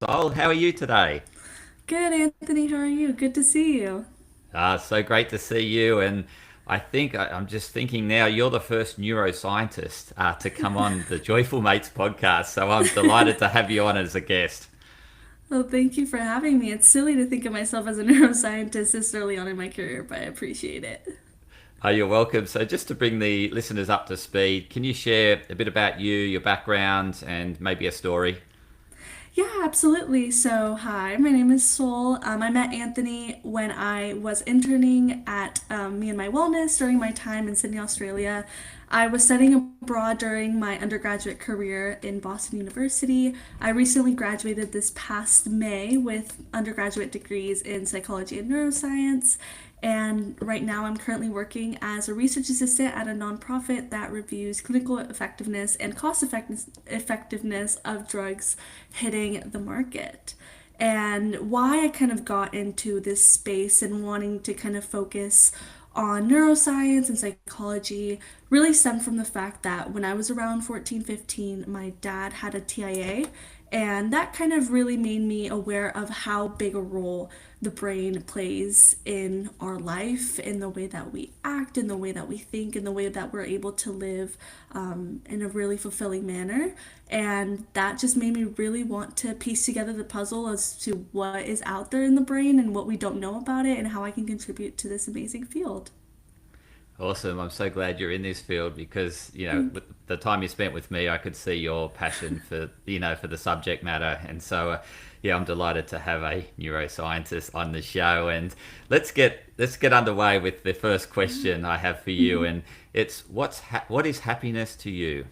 Sol, how are you today? Good, Anthony. How are you? Good to see you. So great to see you. And I think I'm just thinking now you're the first neuroscientist to come on the Joyful Mates podcast. So I'm delighted to have you on as a guest. Well, thank you for having me. It's silly to think of myself as a neuroscientist this early on in my career, but I appreciate it. You're welcome. So just to bring the listeners up to speed, can you share a bit about you, your background, and maybe a story? Yeah, absolutely. So, hi, my name is Sol. I met Anthony when I was interning at me&my Wellness during my time in Sydney, Australia. I was studying abroad during my undergraduate career in Boston University. I recently graduated this past May with undergraduate degrees in psychology and neuroscience. And right now, I'm currently working as a research assistant at a nonprofit that reviews clinical effectiveness and effectiveness of drugs hitting the market. And why I kind of got into this space and wanting to kind of focus on neuroscience and psychology really stemmed from the fact that when I was around 14, 15, my dad had a TIA, and that kind of really made me aware of how big a role the brain plays in our life, in the way that we act, in the way that we think, in the way that we're able to live in a really fulfilling manner. And that just made me really want to piece together the puzzle as to what is out there in the brain and what we don't know about it and how I can contribute to this amazing field. Awesome. I'm so glad you're in this field because, with the time you spent with me, I could see your passion for the subject matter. And so, yeah, I'm delighted to have a neuroscientist on the show. And let's get underway with the first question I have for you. And it's what is happiness to you?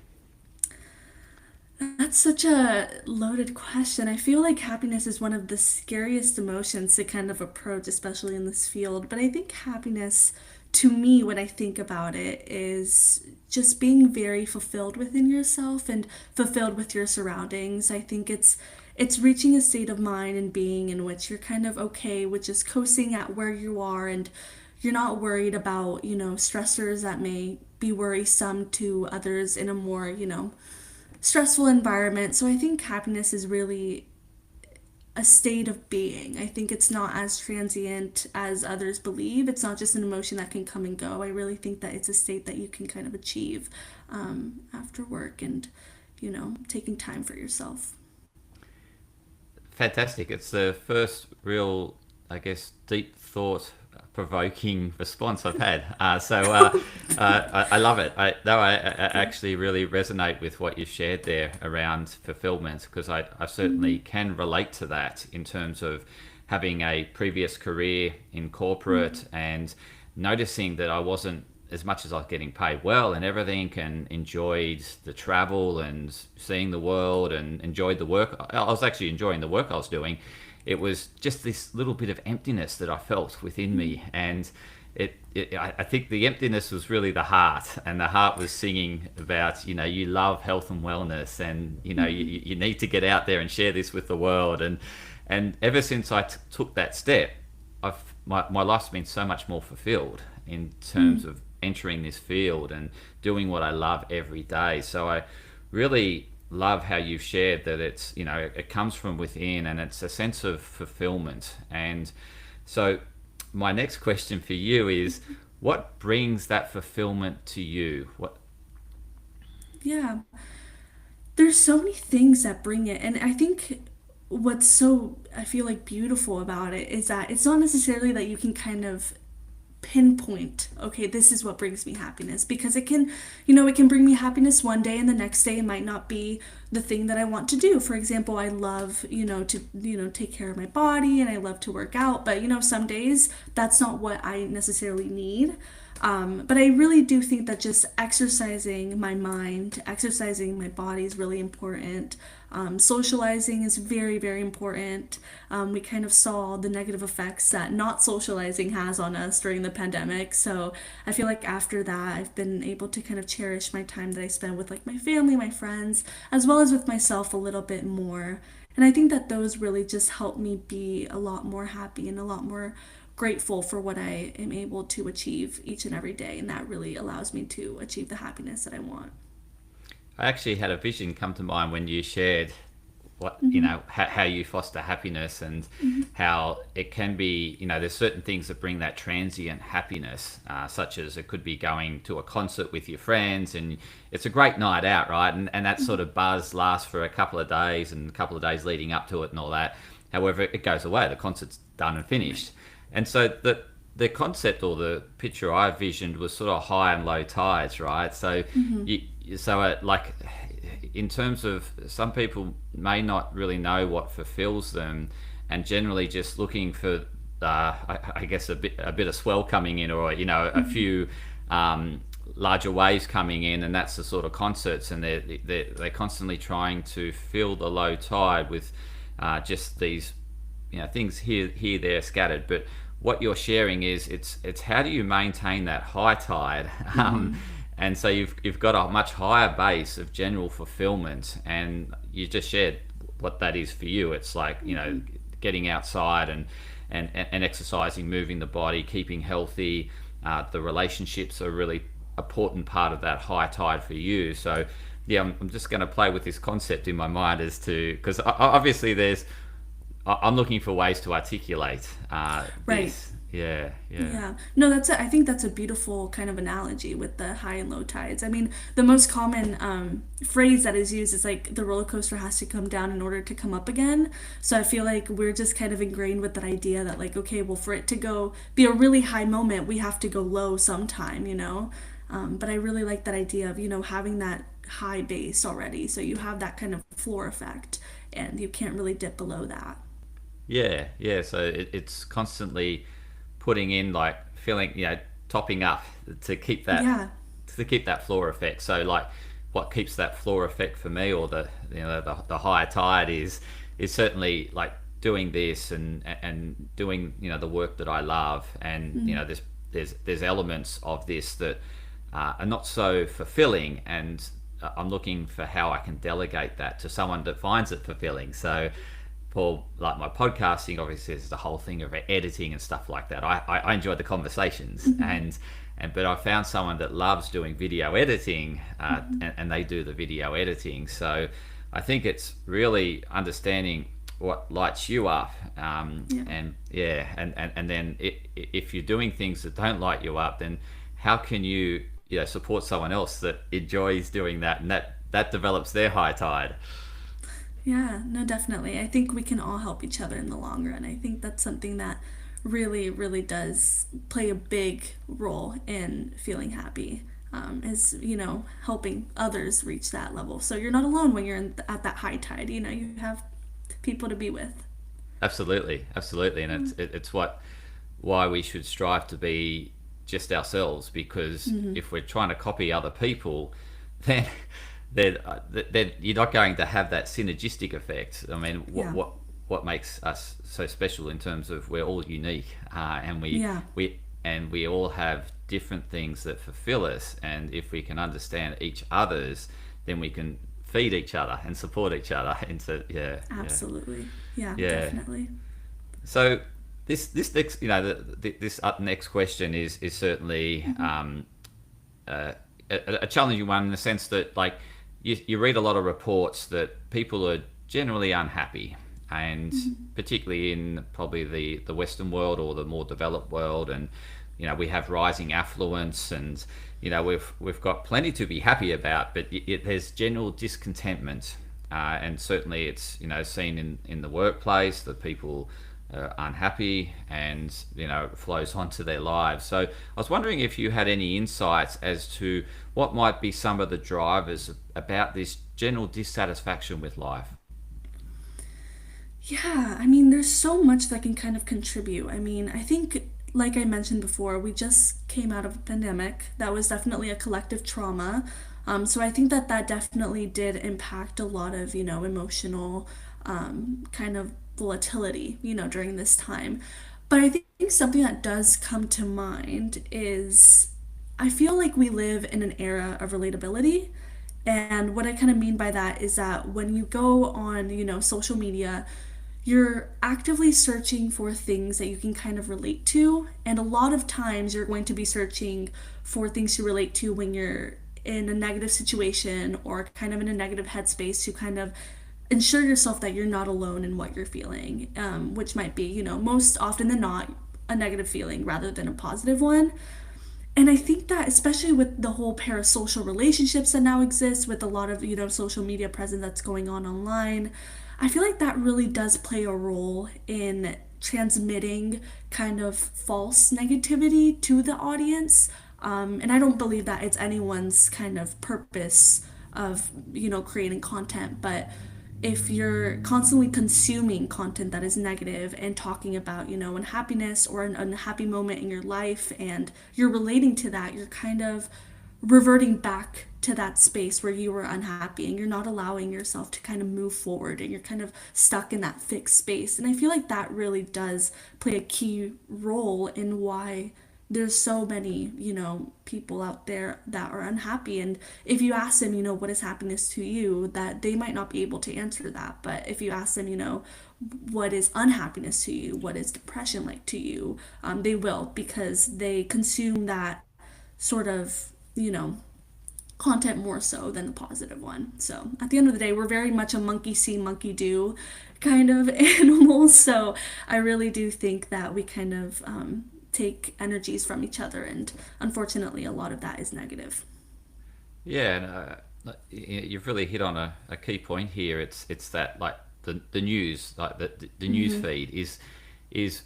That's such a loaded question. I feel like happiness is one of the scariest emotions to kind of approach, especially in this field. But I think happiness, to me, when I think about it, is just being very fulfilled within yourself and fulfilled with your surroundings. I think it's reaching a state of mind and being in which you're kind of okay with just coasting at where you are, and you're not worried about, stressors that may be worrisome to others in a more, stressful environment. So I think happiness is really a state of being. I think it's not as transient as others believe. It's not just an emotion that can come and go. I really think that it's a state that you can kind of achieve after work and, taking time for yourself. Fantastic. It's the first real, I guess, deep thought provoking response I've had. I love it. I actually really resonate with what you shared there around fulfillment because I certainly can relate to that in terms of having a previous career in corporate and noticing that I wasn't as much as I was getting paid well and everything and enjoyed the travel and seeing the world and enjoyed the work. I was actually enjoying the work I was doing. It was just this little bit of emptiness that I felt within me. And I think the emptiness was really the heart, and the heart was singing about, you love health and wellness, and you need to get out there and share this with the world. And ever since I took that step, my life's been so much more fulfilled in terms of entering this field and doing what I love every day. So I really love how you've shared that it's, it comes from within and it's a sense of fulfillment. And so my next question for you is what brings that fulfillment to you? What Yeah. There's so many things that bring it. And I think what's so, I feel like, beautiful about it is that it's not necessarily that you can kind of pinpoint, okay, this is what brings me happiness, because it can bring me happiness one day and the next day it might not be the thing that I want to do. For example, I love, to, take care of my body, and I love to work out, but some days that's not what I necessarily need. But I really do think that just exercising my mind, exercising my body is really important. Socializing is very, very important. We kind of saw the negative effects that not socializing has on us during the pandemic. So I feel like after that, I've been able to kind of cherish my time that I spend with like my family, my friends, as well as with myself a little bit more. And I think that those really just help me be a lot more happy and a lot more grateful for what I am able to achieve each and every day. And that really allows me to achieve the happiness that I want. I actually had a vision come to mind when you shared what Mm-hmm. how you foster happiness, and Mm-hmm. how it can be, there's certain things that bring that transient happiness, such as it could be going to a concert with your friends, and it's a great night out, right? And that sort of buzz lasts for a couple of days, and a couple of days leading up to it and all that. However, it goes away, the concert's done and Right. finished. And so the concept, or the picture I visioned, was sort of high and low tides, right? So Mm-hmm. like, in terms of, some people may not really know what fulfills them, and generally just looking for, I guess, a bit of swell coming in, or a Mm-hmm. few larger waves coming in, and that's the sort of concerts, and they're constantly trying to fill the low tide with just these, things here, there, scattered. But what you're sharing is, it's how do you maintain that high tide, Mm-hmm. and so you've got a much higher base of general fulfillment, and you just shared what that is for you. It's like, Mm-hmm. getting outside, and exercising, moving the body, keeping healthy. The relationships are a really important part of that high tide for you. So yeah, I'm just going to play with this concept in my mind, as to, because obviously I'm looking for ways to articulate Right. this. Yeah, yeah. Yeah. No, that's I think that's a beautiful kind of analogy with the high and low tides. I mean, the most common phrase that is used is like the roller coaster has to come down in order to come up again. So I feel like we're just kind of ingrained with that idea that like, okay, well, for it to go be a really high moment, we have to go low sometime, you know? But I really like that idea of, having that high base already. So you have that kind of floor effect and you can't really dip below that. Yeah, yeah. So it's constantly putting in, like, filling, topping up to keep that Yeah. to keep that floor effect. So, like, what keeps that floor effect for me, or the higher tide, is certainly like doing this, and doing, the work that I love, and Mm-hmm. there's elements of this that are not so fulfilling, and I'm looking for how I can delegate that to someone that finds it fulfilling. So, for like my podcasting, obviously there's the whole thing of editing and stuff like that. I enjoy the conversations, Mm-hmm. and but I found someone that loves doing video editing, Mm-hmm. and they do the video editing. So I think it's really understanding what lights you up, Yeah. and yeah, and then if you're doing things that don't light you up, then how can you, support someone else that enjoys doing that, and that develops their high tide. Yeah, no, definitely. I think we can all help each other in the long run. I think that's something that really, really does play a big role in feeling happy. Is helping others reach that level. So you're not alone when you're at that high tide. You have people to be with. Absolutely, absolutely, and it's why we should strive to be just ourselves, because Mm-hmm. if we're trying to copy other people, then then you're not going to have that synergistic effect. I mean, Yeah. what makes us so special, in terms of we're all unique, and Yeah. we all have different things that fulfill us, and if we can understand each other's, then we can feed each other and support each other. And so, yeah, yeah, Absolutely. Yeah, yeah. definitely. So this next, this next question is certainly, Mm-hmm. a challenging one, in the sense that, like, you read a lot of reports that people are generally unhappy, and Mm-hmm. particularly in probably the Western world, or the more developed world, and we have rising affluence, and we've got plenty to be happy about, but there's general discontentment, and certainly it's, seen in the workplace, that people are unhappy, and it flows onto their lives. So I was wondering if you had any insights as to what might be some of the drivers about this general dissatisfaction with life. Yeah, I mean, there's so much that can kind of contribute. I mean, I think, like I mentioned before, we just came out of a pandemic. That was definitely a collective trauma. So I think that that definitely did impact a lot of, emotional kind of volatility, during this time. But I think something that does come to mind is I feel like we live in an era of relatability. And what I kind of mean by that is that when you go on, social media, you're actively searching for things that you can kind of relate to. And a lot of times you're going to be searching for things to relate to when you're in a negative situation or kind of in a negative headspace to kind of ensure yourself that you're not alone in what you're feeling, which might be, most often than not, a negative feeling rather than a positive one. And I think that especially with the whole parasocial relationships that now exist, with a lot of, social media presence that's going on online, I feel like that really does play a role in transmitting kind of false negativity to the audience. And I don't believe that it's anyone's kind of purpose of, creating content, but if you're constantly consuming content that is negative and talking about, unhappiness or an unhappy moment in your life, and you're relating to that, you're kind of reverting back to that space where you were unhappy, and you're not allowing yourself to kind of move forward, and you're kind of stuck in that fixed space. And I feel like that really does play a key role in why there's so many, people out there that are unhappy. And if you ask them, what is happiness to you, that they might not be able to answer that. But if you ask them, what is unhappiness to you, what is depression like to you, they will, because they consume that sort of, content more so than the positive one. So at the end of the day, we're very much a monkey see, monkey do kind of animal. So I really do think that we kind of take energies from each other, and unfortunately, a lot of that is negative. Yeah, and you've really hit on a key point here. It's that like the news, like the news feed is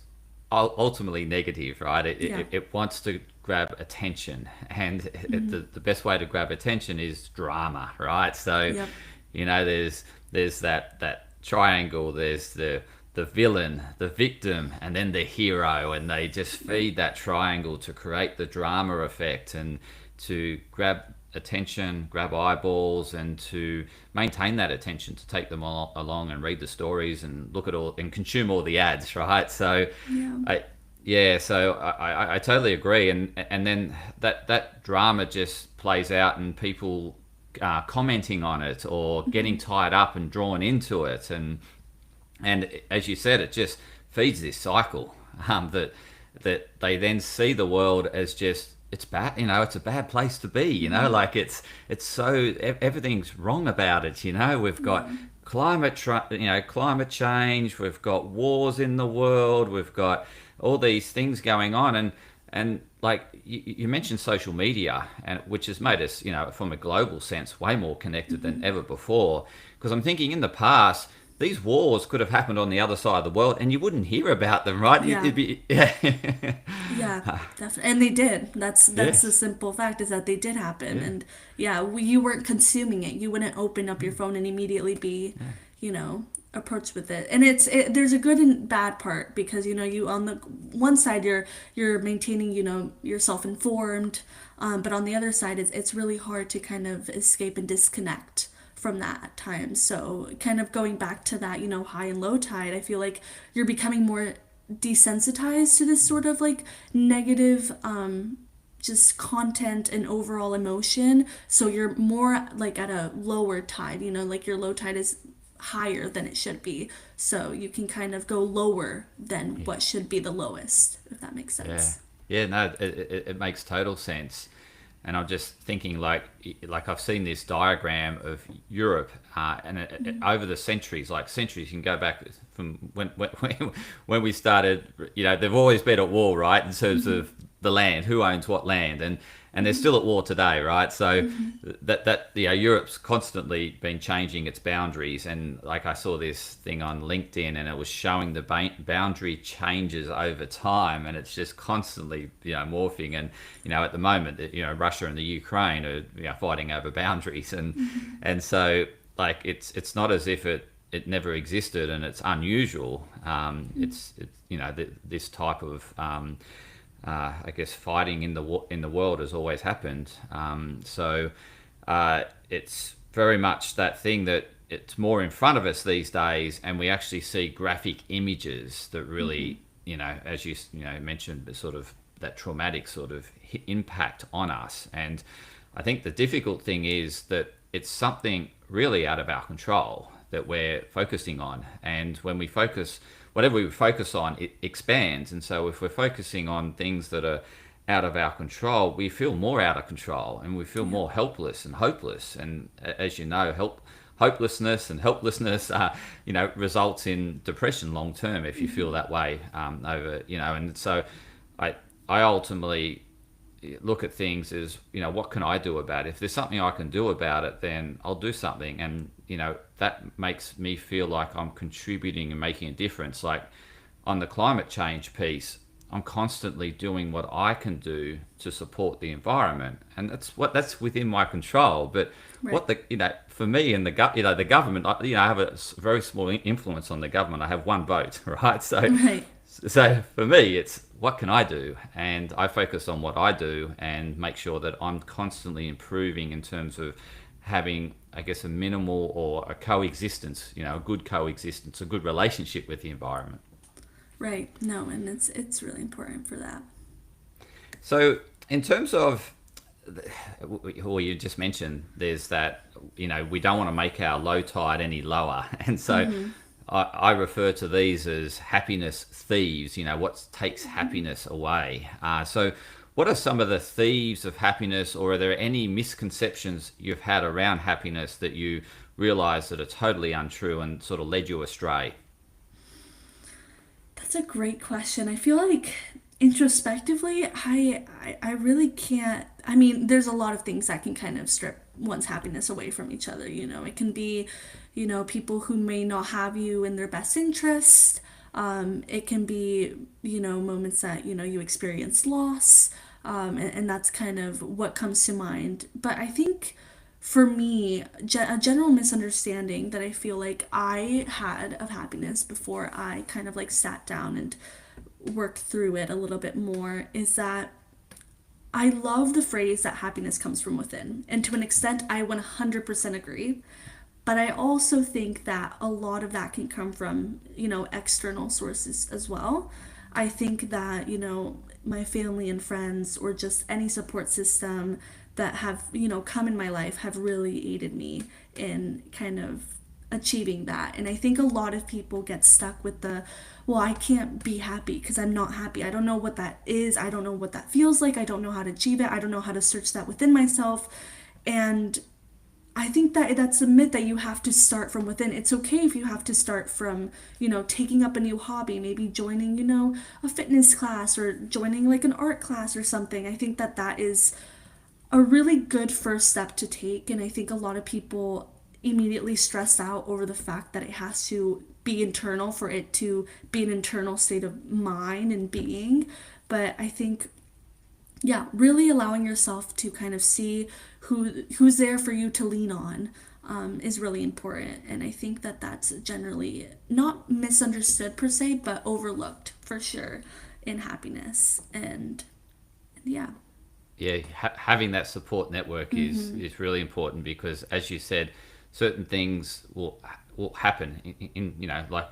ultimately negative, right? Yeah. It wants to grab attention, and the best way to grab attention is drama, right? So, Yep. there's that triangle. There's the villain, the victim, and then the hero, and they just feed that triangle to create the drama effect and to grab attention, grab eyeballs, and to maintain that attention, to take them all along and read the stories and look at all and consume all the ads, right? So, Yeah. I yeah, so I totally agree, and then that drama just plays out, and people commenting on it or getting tied up and drawn into it, and as you said, it just feeds this cycle, that they then see the world as just it's bad, it's a bad place to be, like it's so everything's wrong about it. We've got Yeah. climate change, we've got wars in the world, we've got all these things going on, and like you mentioned social media, and which has made us, from a global sense, way more connected than ever before. Because I'm thinking in the past, these wars could have happened on the other side of the world, and you wouldn't hear about them, right? Yeah. It'd be yeah, Yeah, definitely. And they did. That's the yes, simple fact, is that they did happen. yeah, And yeah, you weren't consuming it. You wouldn't open up your phone and immediately be, approached with it. And there's a good and bad part, because you, on the one side, you're maintaining, yourself informed, but on the other side, it's really hard to kind of escape and disconnect from that at times. So kind of going back to that, high and low tide, I feel like you're becoming more desensitized to this sort of like negative just content and overall emotion. So you're more like at a lower tide, like your low tide is higher than it should be. So you can kind of go lower than what should be the lowest, if that makes yeah, sense. yeah. No, it makes total sense. And I'm just thinking, like I've seen this diagram of Europe, and over the centuries, like centuries, you can go back from when we started. They've always been at war, right? In terms of the land, who owns what land, and they're still at war today, right? So Europe's constantly been changing its boundaries, and like I saw this thing on LinkedIn, and it was showing the boundary changes over time, and it's just constantly morphing. And at the moment, Russia and the Ukraine are fighting over boundaries, and so like it's not as if it never existed and it's unusual. It's this type of I guess fighting in the world has always happened. It's very much that thing that it's more in front of us these days, and we actually see graphic images that really, as you mentioned, the sort of that traumatic sort of impact on us. And I think the difficult thing is that it's something really out of our control that we're focusing on. And when we focus, whatever we focus on, it expands. And so if we're focusing on things that are out of our control, we feel more out of control, and we feel more helpless and hopeless. And as you know, hopelessness and helplessness, results in depression long term if you feel that way over, and so I ultimately look at things as, what can I do about it? If there's something I can do about it, then I'll do something. And, that makes me feel like I'm contributing and making a difference. Like on the climate change piece, I'm constantly doing what I can do to support the environment. And that's within my control. But Right. for me and the government, I have a very small influence on the government. I have one vote, right? Right. So for me, it's what can I do? And I focus on what I do and make sure that I'm constantly improving in terms of having, I guess, a minimal or a coexistence, a good coexistence, a good relationship with the environment. Right. No, and it's really important for that. So in terms of, well, you just mentioned there's that, we don't want to make our low tide any lower. And so I refer to these as happiness thieves, what takes happiness away. So what are some of the thieves of happiness, or are there any misconceptions you've had around happiness that you realize that are totally untrue and sort of led you astray? That's a great question. I feel like introspectively, I really can't. I mean, there's a lot of things that can kind of strip one's happiness away from each other. It can be, people who may not have you in their best interest. It can be, moments that, you experience loss. And that's kind of what comes to mind. But I think for me, a general misunderstanding that I feel like I had of happiness before I kind of like sat down and worked through it a little bit more is that I love the phrase that happiness comes from within. And to an extent, I 100% agree. But I also think that a lot of that can come from, external sources as well. I think that, my family and friends or just any support system that have, come in my life have really aided me in kind of achieving that. And I think a lot of people get stuck with well, I can't be happy because I'm not happy. I don't know what that is. I don't know what that feels like. I don't know how to achieve it. I don't know how to search that within myself. And I think that that's a myth that you have to start from within. It's okay if you have to start from, taking up a new hobby, maybe joining, a fitness class or joining like an art class or something. I think that that is a really good first step to take. And I think a lot of people immediately stress out over the fact that it has to be internal for it to be an internal state of mind and being. But I think, yeah, really allowing yourself to kind of see who's there for you to lean on is really important. And I think that that's generally not misunderstood per se, but overlooked for sure in happiness. And yeah. Yeah, having that support network is really important because, as you said, certain things will happen. Like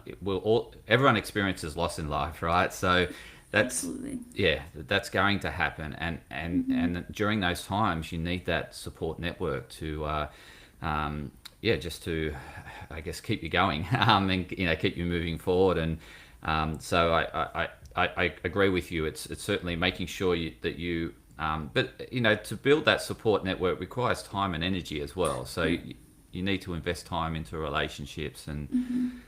everyone experiences loss in life, right? So that's Absolutely. that's going to happen, and during those times, you need that support network to, just to, I guess, keep you going, and keep you moving forward. And so I agree with you. It's certainly making sure that you but to build that support network requires time and energy as well. So you need to invest time into relationships. And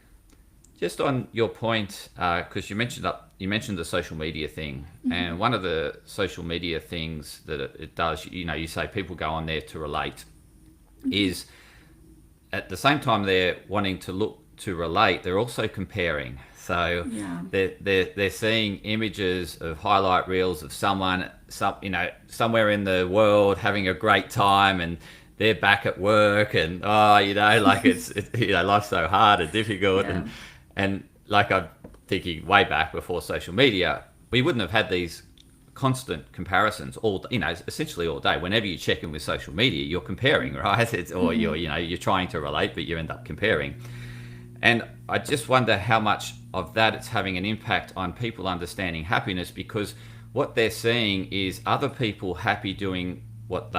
just on your point, because you mentioned the social media thing, and one of the social media things that it does, you say people go on there to relate, is at the same time they're wanting to look to relate, they're also comparing. So Yeah. they're seeing images of highlight reels of someone, somewhere in the world having a great time, and they're back at work, and like life's so hard and difficult, Yeah. and like I'm thinking way back before social media, we wouldn't have had these constant comparisons essentially all day. Whenever you check in with social media, you're comparing, right? Or you're trying to relate, but you end up comparing. And I just wonder how much of that it's having an impact on people understanding happiness, because what they're seeing is other people happy doing what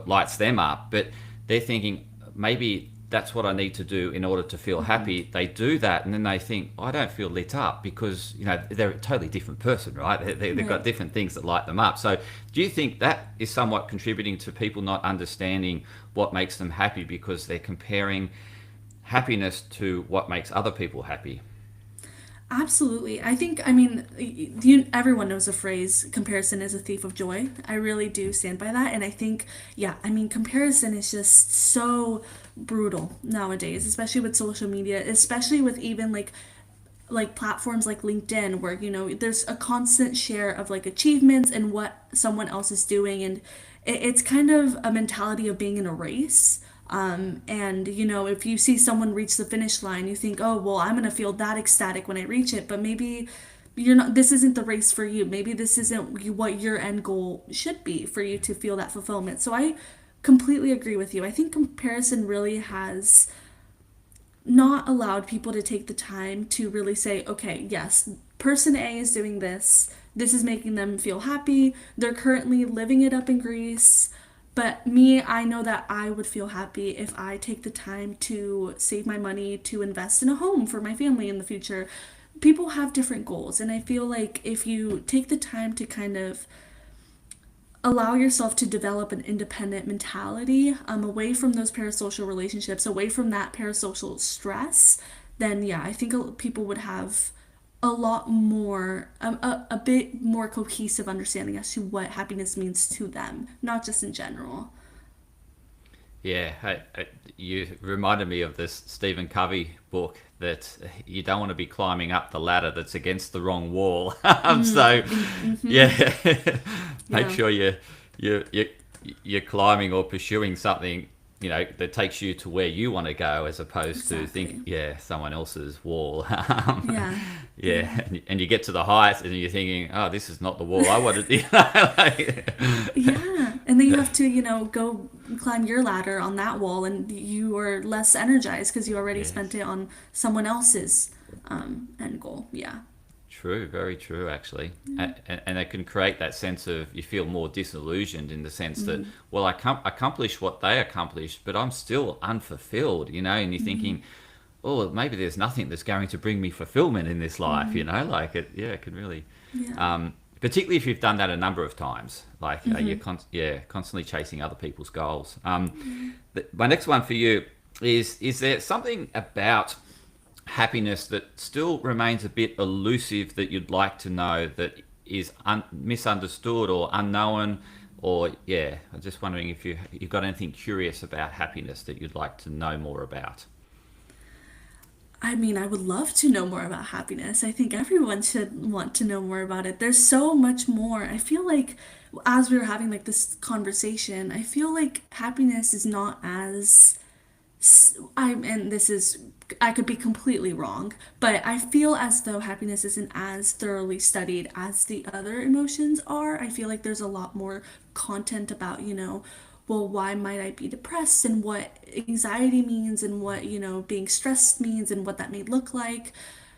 lights them up, but they're thinking maybe that's what I need to do in order to feel happy. They do that, and then they think, I don't feel lit up, because they're a totally different person, right? They've got different things that light them up. So do you think that is somewhat contributing to people not understanding what makes them happy, because they're comparing happiness to what makes other people happy. Absolutely. I think, everyone knows the phrase, comparison is a thief of joy. I really do stand by that. And I think, yeah, comparison is just so brutal nowadays, especially with social media, especially with even like platforms like LinkedIn where there's a constant share of like achievements and what someone else is doing, and it's kind of a mentality of being in a race. And if you see someone reach the finish line, you think, oh well, I'm gonna feel that ecstatic when I reach it, but maybe you're not. This isn't the race for you. Maybe this isn't what your end goal should be for you to feel that fulfillment. So I completely agree with you. I think comparison really has not allowed people to take the time to really say, okay, yes, person A is doing this. This is making them feel happy. They're currently living it up in Greece. But me, I know that I would feel happy if I take the time to save my money to invest in a home for my family in the future. People have different goals. And I feel like if you take the time to kind of allow yourself to develop an independent mentality, away from those parasocial relationships, away from that parasocial stress, then yeah, I think people would have a lot more, a bit more cohesive understanding as to what happiness means to them, not just in general. Yeah, you reminded me of this Stephen Covey book that you don't want to be climbing up the ladder that's against the wrong wall. So, yeah, make Yeah, sure you you you're climbing or pursuing something that takes you to where you want to go, as opposed to exactly. someone else's wall. Yeah. Yeah. Yeah, and you get to the heights and you're thinking, oh, this is not the wall I wanted. Like, Yeah. And then you have to, go climb your ladder on that wall, and you are less energized because you already spent yes. it on someone else's end goal. Yeah. True, very true, actually. And it can create that sense of you feel more disillusioned in the sense that, well, I can't accomplish what they accomplished, but I'm still unfulfilled, and you're thinking, oh, well, maybe there's nothing that's going to bring me fulfillment in this life, like it can really, Yeah. particularly if you've done that a number of times, like constantly chasing other people's goals. My next one for you is there something about happiness that still remains a bit elusive that you'd like to know, that is misunderstood or unknown, or I'm just wondering if you've got anything curious about happiness that you'd like to know more about. I would love to know more about happiness. I think everyone should want to know more about it. There's so much more. I feel like as we were having like this conversation, I feel like happiness is not as and this is, I could be completely wrong, but I feel as though happiness isn't as thoroughly studied as the other emotions are. I feel like there's a lot more content about, well, why might I be depressed, and what anxiety means, and what, being stressed means, and what that may look like.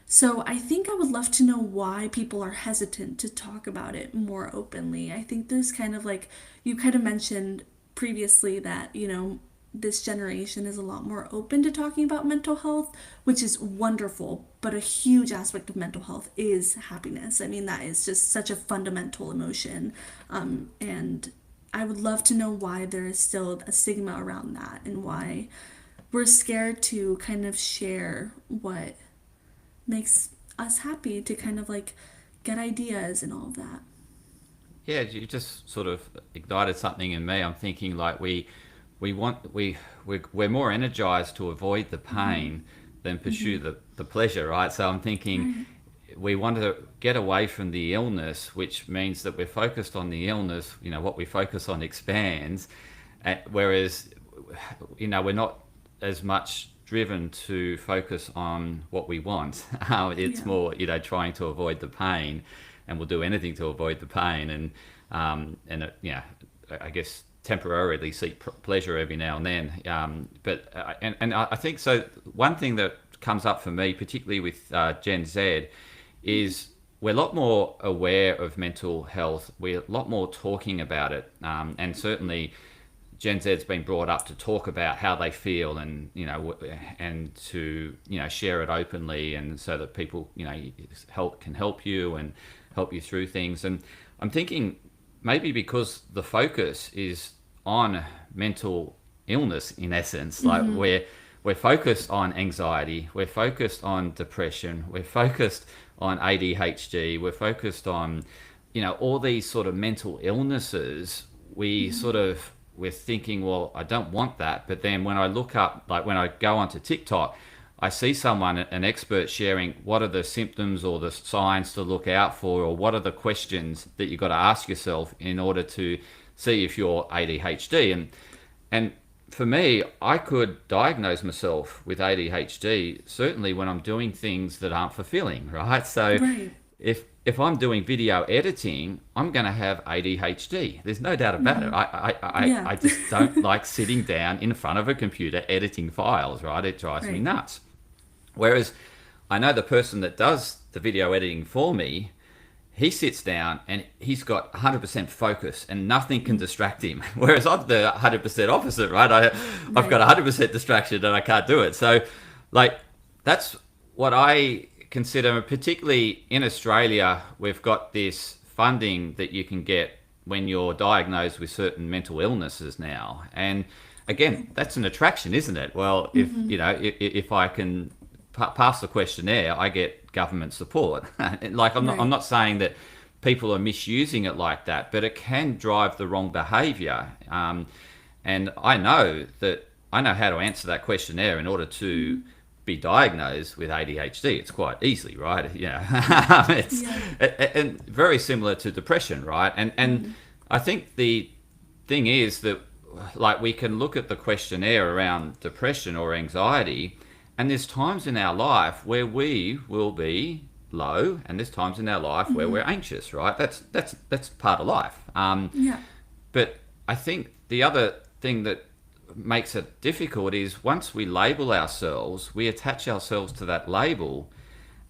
So I think I would love to know why people are hesitant to talk about it more openly. I think there's kind of like, you kind of mentioned previously that, this generation is a lot more open to talking about mental health, which is wonderful. But a huge aspect of mental health is happiness. That is just such a fundamental emotion. And I would love to know why there is still a stigma around that, and why we're scared to kind of share what makes us happy, to kind of like get ideas and all of that. Yeah, you just sort of ignited something in me. I'm thinking like we want we're more energized to avoid the pain than pursue the pleasure, right? So I'm thinking Right. we want to get away from the illness, which means that we're focused on the illness. What we focus on expands, whereas we're not as much driven to focus on what we want. It's Yeah. more trying to avoid the pain, and we'll do anything to avoid the pain, I guess temporarily seek pleasure every now and then. But I think so. One thing that comes up for me, particularly with Gen Z, is we're a lot more aware of mental health. We're a lot more talking about it, and certainly Gen Z's been brought up to talk about how they feel, and and to share it openly, and so that people can help you and help you through things. And I'm thinking maybe because the focus is on mental illness, in essence, like we're focused on anxiety, we're focused on depression, we're focused on ADHD, we're focused on, all these sort of mental illnesses. We're thinking, well, I don't want that. But then when I look up, like when I go onto TikTok, I see someone, an expert, sharing what are the symptoms or the signs to look out for, or what are the questions that you've got to ask yourself in order to see if you're ADHD. And for me, I could diagnose myself with ADHD certainly when I'm doing things that aren't fulfilling, right? So Right. if I'm doing video editing, I'm going to have ADHD. There's no doubt about it. Yeah. I just don't like sitting down in front of a computer editing files, right? It drives me Right. nuts. Whereas I know the person that does the video editing for me, he sits down and he's got 100% focus and nothing can distract him. Whereas I'm the 100% opposite, right? I've got Right. 100% distraction and I can't do it. So, like, that's what I consider, particularly in Australia, we've got this funding that you can get when you're diagnosed with certain mental illnesses now. And again, that's an attraction, isn't it? Well, if I can pass the questionnaire, I get government support. Like I'm Right. not saying that people are misusing it like that, but it can drive the wrong behaviour. And I know how to answer that questionnaire in order to be diagnosed with ADHD. It's quite easily, right? It's Yeah. and very similar to depression, right? And I think the thing is that, like, we can look at the questionnaire around depression or anxiety, and there's times in our life where we will be low, and there's times in our life where we're anxious, right? That's part of life. Yeah. But I think the other thing that makes it difficult is once we label ourselves, we attach ourselves to that label,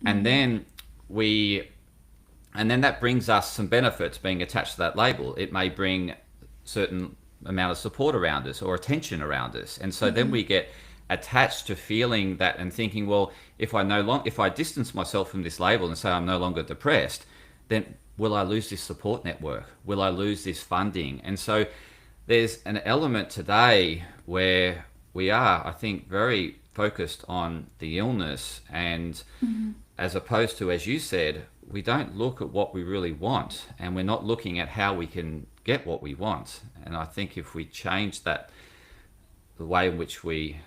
and then that brings us some benefits being attached to that label. It may bring certain amount of support around us or attention around us, and so then we get attached to feeling that and thinking, well, if I distance myself from this label and say I'm no longer depressed, then will I lose this support network? Will I lose this funding? And so there's an element today where we are, I think, very focused on the illness, and as opposed to, as you said, we don't look at what we really want, and we're not looking at how we can get what we want. And I think if we change that, the way in which we,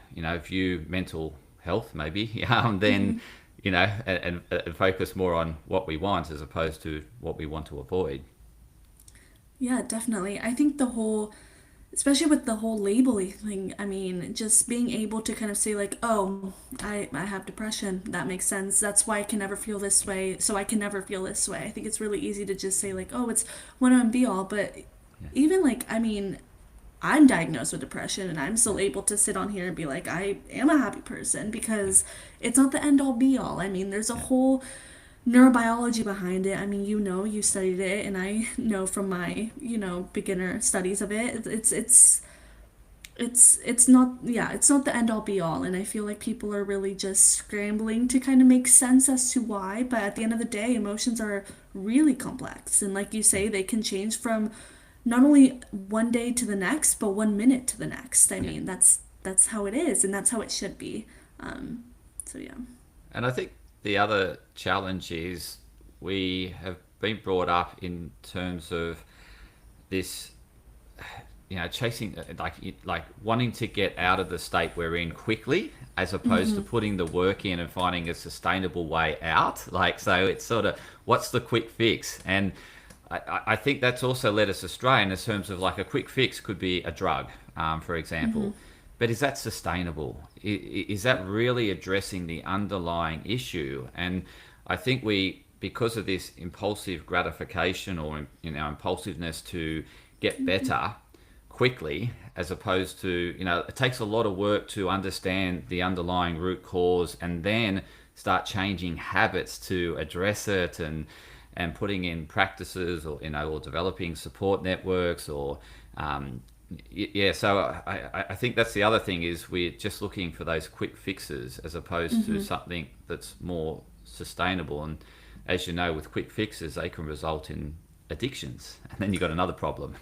view mental health, maybe, then, and focus more on what we want as opposed to what we want to avoid. Yeah, definitely. I think especially with the whole labeling thing, I mean, just being able to kind of say like, oh, I have depression. That makes sense. That's why I can never feel this way. So I can never feel this way. I think it's really easy to just say like, oh, it's one and be all. But even like, I mean, I'm diagnosed with depression and I'm still able to sit on here and be like, I am a happy person because it's not the end all be all. I mean, there's a Yeah. whole neurobiology behind it. I mean, you studied it, and I know from my, beginner studies of it. It's not, yeah, it's not the end all be all, and I feel like people are really just scrambling to kind of make sense as to why, but at the end of the day, emotions are really complex, and like you say, they can change from not only one day to the next, but 1 minute to the next. I Yeah. mean, that's how it is, and that's how it should be. So yeah. And I think the other challenge is we have been brought up in terms of this, chasing, like wanting to get out of the state we're in quickly, as opposed to putting the work in and finding a sustainable way out. Like, so it's sort of, what's the quick fix? And I think that's also led us astray in terms of, like, a quick fix could be a drug, for example. But is that sustainable? Is that really addressing the underlying issue? And I think because of this impulsive gratification or, impulsiveness to get better quickly, as opposed to, it takes a lot of work to understand the underlying root cause and then start changing habits to address it, and putting in practices, or, or developing support networks, or so I think that's the other thing, is we're just looking for those quick fixes as opposed to something that's more sustainable. And as you know, with quick fixes, they can result in addictions, and then you've got another problem.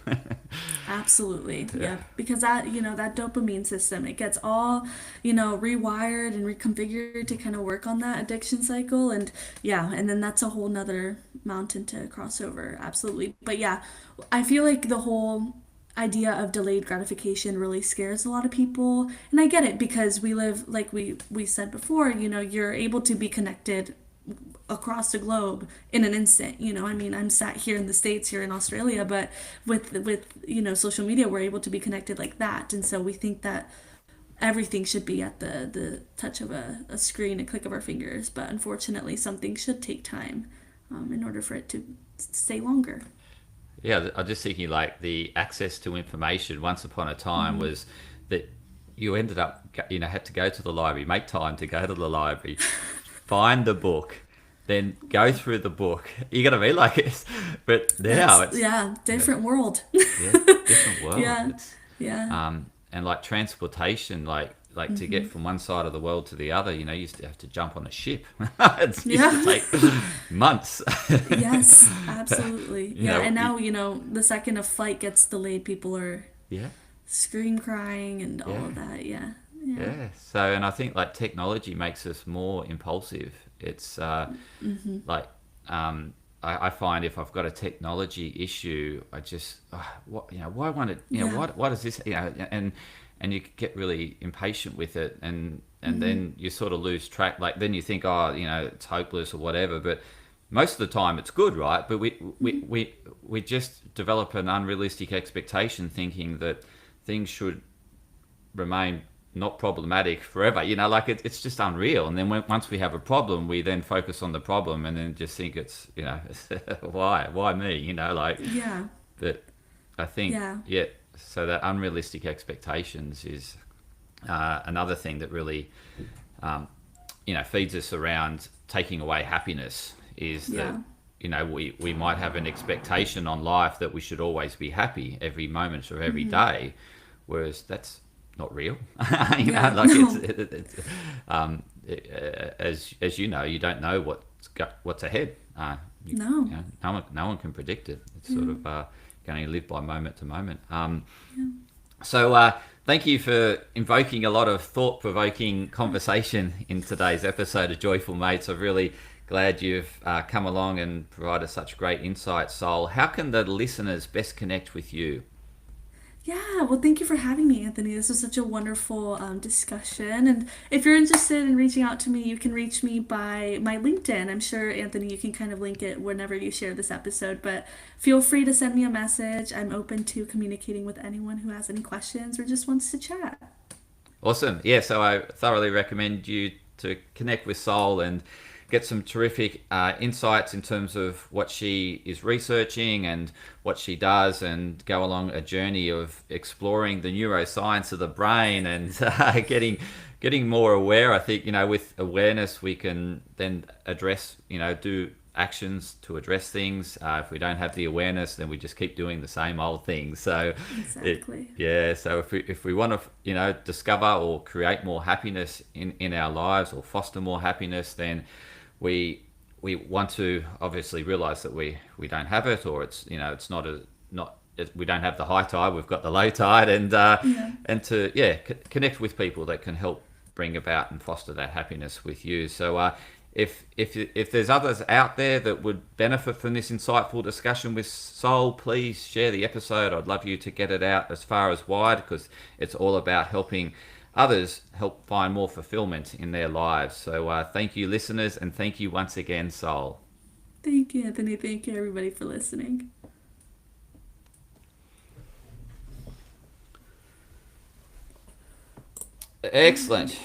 Absolutely. Yeah. Yeah. Because that, that dopamine system, it gets all, rewired and reconfigured to kind of work on that addiction cycle. And yeah, and then that's a whole nother mountain to cross over. Absolutely. But yeah, I feel like the whole idea of delayed gratification really scares a lot of people. And I get it because we live, like we said before, you're able to be connected across the globe in an instant. I mean, I'm sat here in the States, here in Australia, but with social media, we're able to be connected like that. And so we think that everything should be at the touch of a screen, a click of our fingers. But unfortunately, something should take time in order for it to stay longer. Yeah, I'm just thinking like the access to information once upon a time was that you ended up, had to go to the library, make time to go to the library, find the book, then go through the book. You got to be like it. But now it's, Yeah, different world. yeah, different world. Yeah, It's yeah. and like transportation, like to get from one side of the world to the other, you used to have to jump on a ship. It used to Yeah. take months. Yes, absolutely. you Yeah, know, and y- now, the second a flight gets delayed, people are yeah, scream crying and all yeah. of that. Yeah. Yeah. Yeah. So, and I think like technology makes us more impulsive. It's like I find if I've got a technology issue, I just why won't it? Yeah. What is this? And you get really impatient with it, and then you sort of lose track. Like then you think, oh, it's hopeless or whatever. But most of the time, it's good, right? But we just develop an unrealistic expectation, thinking that things should remain not problematic forever. Like it's just unreal. And then once we have a problem, we then focus on the problem and then just think it's, why me? Like, Yeah. but I think, Yeah. yeah. So that unrealistic expectations is another thing that really, feeds us around taking away happiness. Is that Yeah. we might have an expectation on life that we should always be happy every moment of every day, whereas that's not real. Yeah. Like No. as you don't know what's ahead. No. No one can predict it. It's Yeah. sort of going to live by moment to moment. Yeah. So thank you for invoking a lot of thought-provoking conversation in today's episode of Joyful Mates. I'm really glad you've come along and provided such great insight, Sol. How can the listeners best connect with you? Yeah, well, thank you for having me, Anthony. This was such a wonderful discussion. And if you're interested in reaching out to me, you can reach me by my LinkedIn. I'm sure, Anthony, you can kind of link it whenever you share this episode, but feel free to send me a message. I'm open to communicating with anyone who has any questions or just wants to chat. Awesome. Yeah, so I thoroughly recommend you to connect with Sol and get some terrific insights in terms of what she is researching and what she does, and go along a journey of exploring the neuroscience of the brain and getting more aware. I think, with awareness, we can then address, do actions to address things. If we don't have the awareness, then we just keep doing the same old things. So, Exactly. yeah. So if we want to, discover or create more happiness in our lives or foster more happiness, then we want to obviously realize that we don't have it, or it's not we don't have the high tide, we've got the low tide, Yeah. and to connect with people that can help bring about and foster that happiness with you. So if there's others out there that would benefit from this insightful discussion with Sol, please share the episode. I'd love you to get it out as far as wide, because it's all about helping others help find more fulfillment in their lives. So thank you, listeners, and thank you once again, Sol. Thank you, Anthony. Thank you, everybody, for listening. Excellent.